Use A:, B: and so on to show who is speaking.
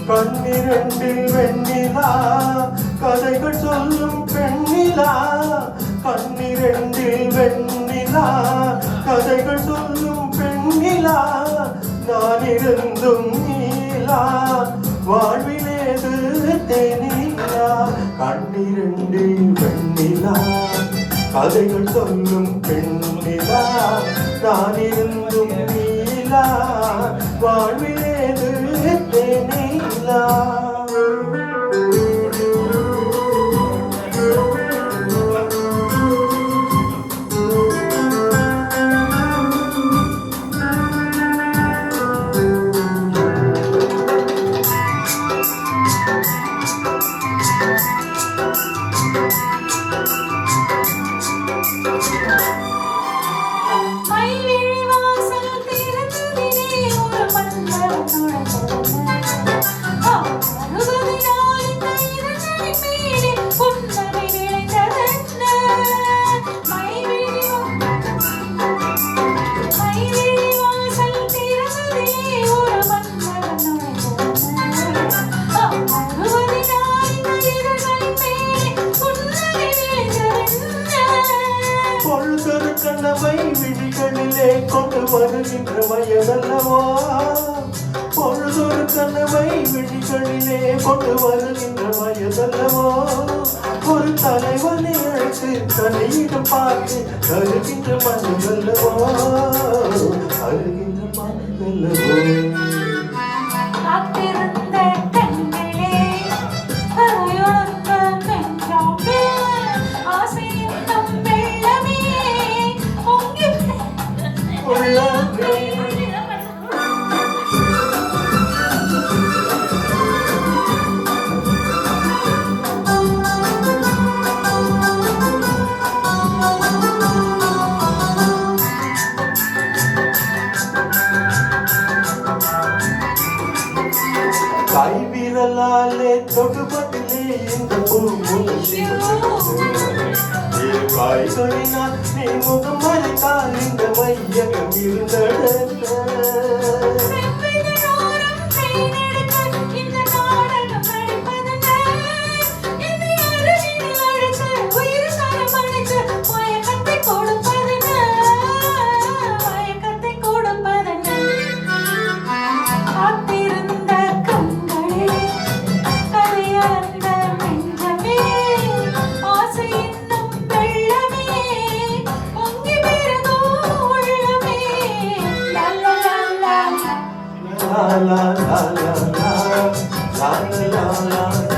A: கண்ணிரண்டில் வெண்ணிலா கதைகள் சொல்லும் பெண்ணிலா. கண்ணிரண்டில் வெண்ணிலா கதைகள் சொல்லும் பெண்ணிலா. நான் இருந்தும் நீலா வாழ்விலேது தேனிலா. கண்ணிரண்டில் வெண்ணிலா கதைகள் சொல்லும் பெண்ணிலா. நான் இருந்தும் நீலா வாழ்விலேது தேனிலா. கனவை விழிகளிலே கொண்டு வருகின்ற வயதல்லவா. பொழுதொரு கனவை விழிகளிலே கொண்டு வருகின்ற வயதல்லவா. ஒரு தலைவனை அழைத்து தலையிடம் பார்த்து அருகின்ற மனதல்லவா. அருகின்ற மனதல்லவா. கைவிரலாலே தொடுபட்டிலே இந்த காய்களினால் நீ முகம் மறைத்தால் இந்த வையகம் இருந்த la la la la la la la la la la